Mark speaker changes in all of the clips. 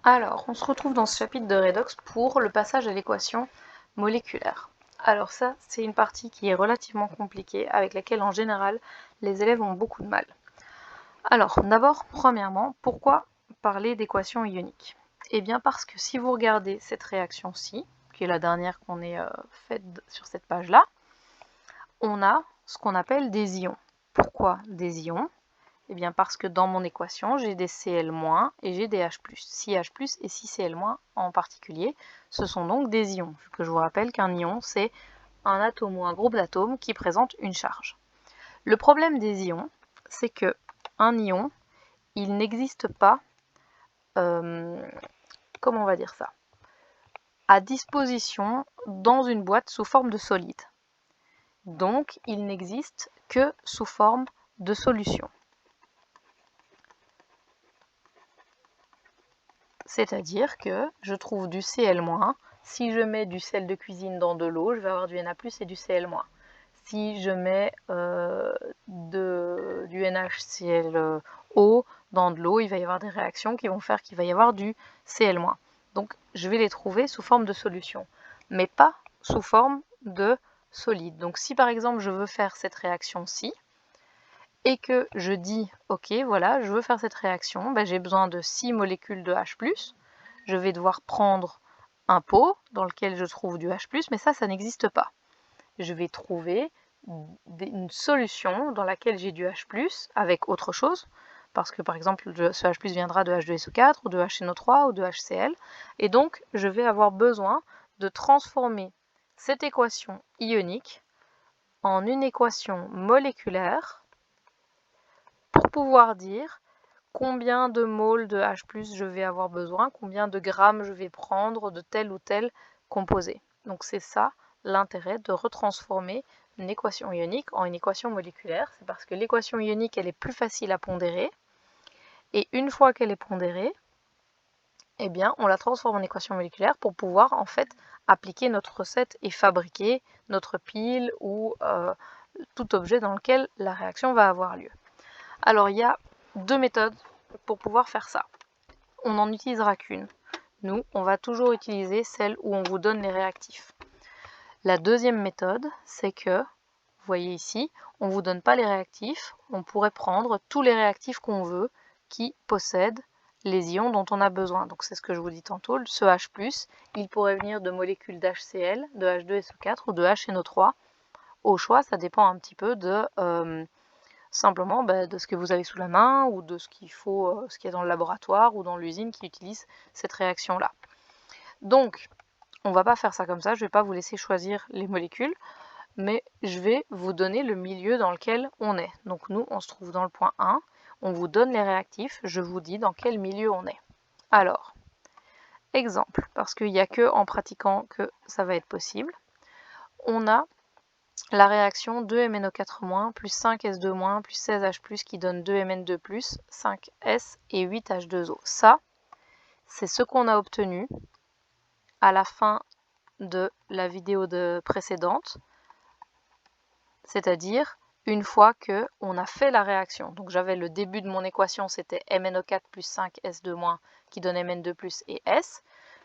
Speaker 1: Alors, on se retrouve dans ce chapitre de redox pour le passage à l'équation moléculaire. Alors ça, c'est une partie qui est relativement compliquée, avec laquelle en général, les élèves ont beaucoup de mal. Alors, d'abord, premièrement, pourquoi parler d'équation ionique? Eh bien parce que si vous regardez cette réaction-ci, qui est la dernière qu'on ait faite sur cette page-là, on a ce qu'on appelle des ions. Pourquoi des ions? Eh bien parce que dans mon équation, j'ai des Cl- et j'ai des H+. 6H+, et 6Cl- en particulier, ce sont donc des ions. Vu que je vous rappelle qu'un ion, c'est un atome ou un groupe d'atomes qui présente une charge. Le problème des ions, c'est que un ion, il n'existe pas, comment on va dire ça, à disposition dans une boîte sous forme de solide. Donc, il n'existe que sous forme de solution. C'est-à-dire que je trouve du Cl-, si je mets du sel de cuisine dans de l'eau, je vais avoir du Na+, et du Cl-. Si je mets du NaClO dans de l'eau, il va y avoir des réactions qui vont faire qu'il va y avoir du Cl-. Donc je vais les trouver sous forme de solution, mais pas sous forme de solide. Donc si par exemple je veux faire cette réaction-ci, et que je dis, ok, voilà, je veux faire cette réaction, ben, j'ai besoin de 6 molécules de H+, je vais devoir prendre un pot dans lequel je trouve du H+, mais ça n'existe pas. Je vais trouver une solution dans laquelle j'ai du H+, avec autre chose, parce que par exemple, ce H+, viendra de H2SO4, ou de HNO3, ou de HCl, et donc je vais avoir besoin de transformer cette équation ionique en une équation moléculaire pour pouvoir dire combien de moles de H+ je vais avoir besoin, combien de grammes je vais prendre de tel ou tel composé. Donc c'est ça l'intérêt de retransformer une équation ionique en une équation moléculaire. C'est parce que l'équation ionique, elle est plus facile à pondérer. Et une fois qu'elle est pondérée, eh bien, on la transforme en équation moléculaire pour pouvoir en fait appliquer notre recette et fabriquer notre pile ou tout objet dans lequel la réaction va avoir lieu. Alors il y a deux méthodes pour pouvoir faire ça. On n'en utilisera qu'une. Nous, on va toujours utiliser celle où on vous donne les réactifs. La deuxième méthode, c'est que, vous voyez ici, on ne vous donne pas les réactifs, on pourrait prendre tous les réactifs qu'on veut qui possèdent les ions dont on a besoin. Donc c'est ce que je vous dis tantôt, ce H+, il pourrait venir de molécules d'HCl, de H2SO4 ou de HNO3. Au choix, ça dépend un petit peu de simplement de ce que vous avez sous la main ou de ce qu'il faut, ce qu'il y a dans le laboratoire ou dans l'usine qui utilise cette réaction-là. Donc, on ne va pas faire ça comme ça, je ne vais pas vous laisser choisir les molécules, mais je vais vous donner le milieu dans lequel on est. Donc nous, on se trouve dans le point 1, on vous donne les réactifs, je vous dis dans quel milieu on est. Alors, exemple, parce qu'il n'y a que en pratiquant que ça va être possible, on a la réaction 2MnO4- plus 5S2- plus 16H+, qui donne 2Mn2+, 5S et 8H2O. Ça, c'est ce qu'on a obtenu à la fin de la vidéo précédente, c'est-à-dire une fois qu'on a fait la réaction. Donc j'avais le début de mon équation, c'était MnO4 plus 5S2- qui donne Mn2+, et S.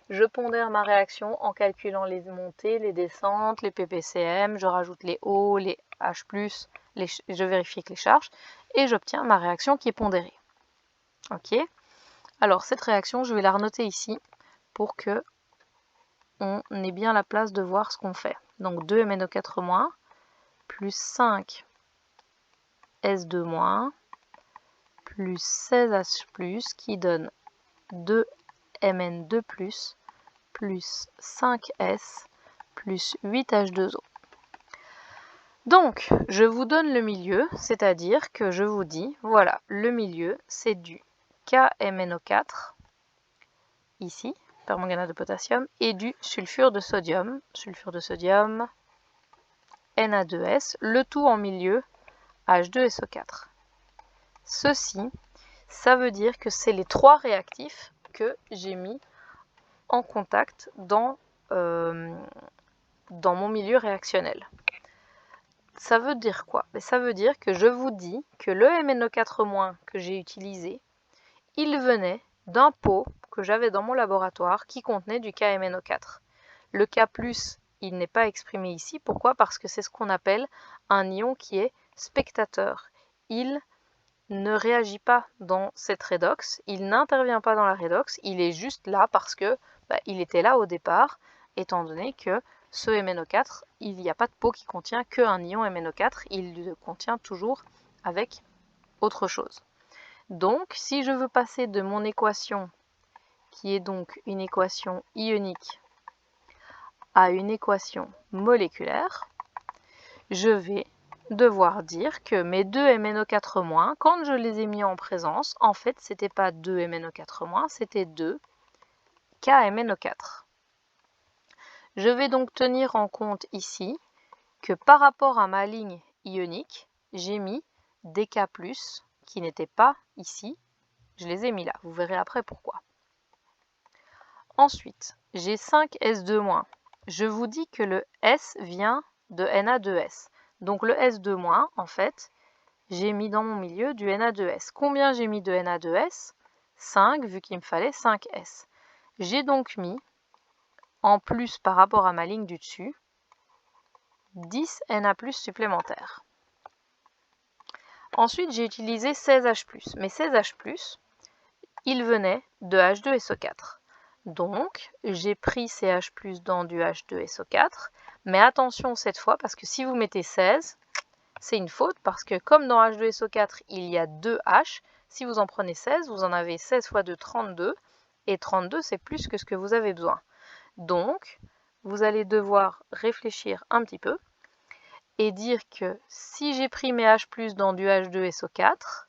Speaker 1: Je pondère ma réaction en calculant les montées, les descentes, les ppcm, je rajoute les O, les H+, je vérifie avec les charges, et j'obtiens ma réaction qui est pondérée. Ok. Alors cette réaction, je vais la renoter ici pour que on ait bien la place de voir ce qu'on fait. Donc 2MnO4- plus 5S2- plus 16H+, qui donne 2Mn2+, plus 5S, plus 8H2O. Donc, je vous donne le milieu, c'est-à-dire que je vous dis, voilà, le milieu, c'est du KMNO4, ici, permanganate de potassium, et du sulfure de sodium, Na2S, le tout en milieu, H2SO4. Ceci, ça veut dire que c'est les trois réactifs que j'ai mis en contact dans mon milieu réactionnel. Ça veut dire quoi? Ça veut dire que je vous dis que le MnO4- que j'ai utilisé, il venait d'un pot que j'avais dans mon laboratoire qui contenait du KMNO4. Le K+, il n'est pas exprimé ici. Pourquoi? Parce que c'est ce qu'on appelle un ion qui est spectateur. Il ne réagit pas dans cette redox, il n'intervient pas dans la redox, il est juste là parce que il était là au départ, étant donné que ce MnO4, il n'y a pas de pot qui contient qu'un ion MnO4, il le contient toujours avec autre chose. Donc, si je veux passer de mon équation, qui est donc une équation ionique, à une équation moléculaire, je vais devoir dire que mes 2 MnO4-, quand je les ai mis en présence, en fait, c'était pas 2 MnO4-, c'était 2 KMNO4. Je vais donc tenir en compte ici que par rapport à ma ligne ionique, j'ai mis des K+, qui n'étaient pas ici. Je les ai mis là, vous verrez après pourquoi. Ensuite, j'ai 5 S2-. Je vous dis que le S vient de Na2S. Donc le S2-, en fait, j'ai mis dans mon milieu du Na2S. Combien j'ai mis de Na2S? 5, vu qu'il me fallait 5 S. J'ai donc mis, en plus par rapport à ma ligne du dessus, 10 Na+ supplémentaires. Ensuite, j'ai utilisé 16 H+. Mais 16 H+, ils venaient de H2SO4. Donc, j'ai pris ces H+ dans du H2SO4. Mais attention cette fois, parce que si vous mettez 16, c'est une faute, parce que comme dans H2SO4, il y a 2 H, si vous en prenez 16, vous en avez 16 fois 2, 32. Et 32, c'est plus que ce que vous avez besoin. Donc, vous allez devoir réfléchir un petit peu et dire que si j'ai pris mes H+ dans du H2SO4,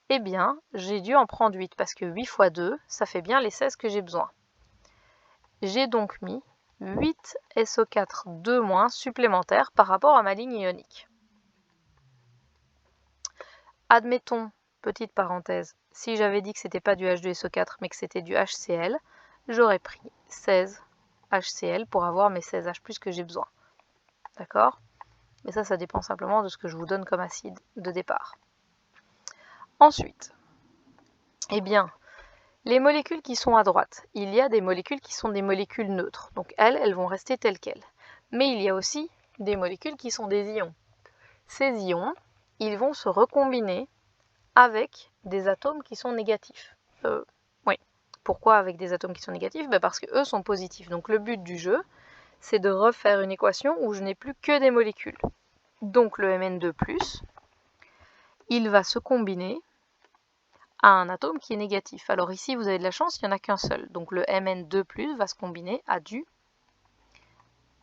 Speaker 1: eh bien, j'ai dû en prendre 8, parce que 8 fois 2, ça fait bien les 16 que j'ai besoin. J'ai donc mis 8 SO4 2- supplémentaires par rapport à ma ligne ionique. Admettons, petite parenthèse, si j'avais dit que c'était pas du H2SO4 mais que c'était du HCl, j'aurais pris 16 HCl pour avoir mes 16 H+ que j'ai besoin. D'accord? Mais ça dépend simplement de ce que je vous donne comme acide de départ. Ensuite, eh bien, les molécules qui sont à droite, il y a des molécules qui sont des molécules neutres. Donc elles vont rester telles quelles. Mais il y a aussi des molécules qui sont des ions. Ces ions, ils vont se recombiner avec des atomes qui sont négatifs. Oui. Pourquoi avec des atomes qui sont négatifs? Parce qu'eux sont positifs. Donc le but du jeu, c'est de refaire une équation où je n'ai plus que des molécules. Donc le Mn2+, il va se combiner à un atome qui est négatif. Alors ici, vous avez de la chance, il n'y en a qu'un seul. Donc le Mn2+, va se combiner à du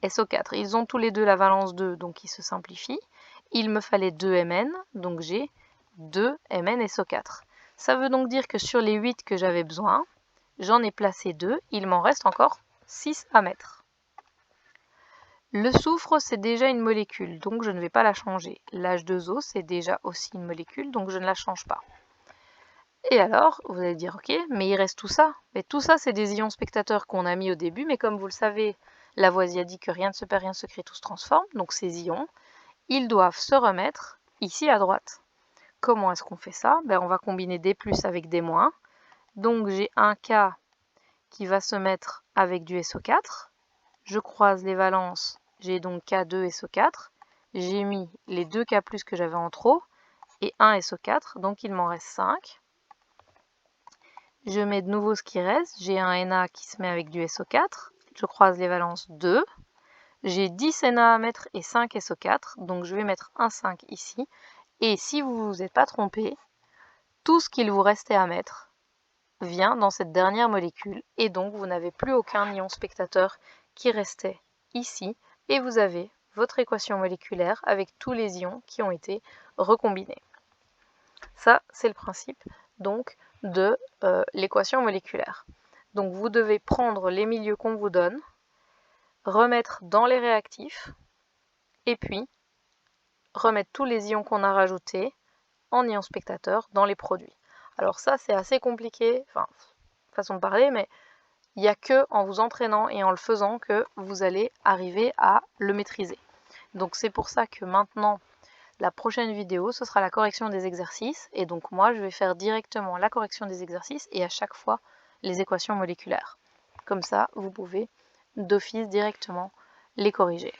Speaker 1: SO4. Ils ont tous les deux la valence 2, donc ils se simplifient. Il me fallait 2 Mn, donc j'ai 2 MnSO4. Ça veut donc dire que sur les 8 que j'avais besoin, j'en ai placé 2, il m'en reste encore 6 à mettre. Le soufre, c'est déjà une molécule, donc je ne vais pas la changer. L'H2O, c'est déjà aussi une molécule, donc je ne la change pas. Et alors, vous allez dire, ok, mais il reste tout ça. Mais tout ça, c'est des ions spectateurs qu'on a mis au début, mais comme vous le savez, Lavoisier a dit que rien ne se perd, rien ne se crée, tout se transforme. Donc ces ions, ils doivent se remettre ici à droite. Comment est-ce qu'on fait ça? On va combiner des plus avec des moins. Donc j'ai un K qui va se mettre avec du SO4. Je croise les valences, j'ai donc K2 SO4. J'ai mis les 2 K+ que j'avais en trop et 1 SO4, donc il m'en reste 5. Je mets de nouveau ce qui reste, j'ai un Na qui se met avec du SO4. Je croise les valences 2. J'ai 10 Na à mettre et 5 SO4, donc je vais mettre un 5 ici. Et si vous ne vous êtes pas trompé, tout ce qu'il vous restait à mettre vient dans cette dernière molécule, et donc vous n'avez plus aucun ion spectateur qui restait ici, et vous avez votre équation moléculaire avec tous les ions qui ont été recombinés. Ça, c'est le principe donc de l'équation moléculaire. Donc vous devez prendre les milieux qu'on vous donne, remettre dans les réactifs, et puis remettre tous les ions qu'on a rajoutés en ions spectateurs dans les produits. Alors ça, c'est assez compliqué, enfin, façon de parler, mais il n'y a que en vous entraînant et en le faisant que vous allez arriver à le maîtriser. Donc c'est pour ça que maintenant, la prochaine vidéo, ce sera la correction des exercices. Et donc moi, je vais faire directement la correction des exercices et à chaque fois, les équations moléculaires. Comme ça, vous pouvez d'office directement les corriger.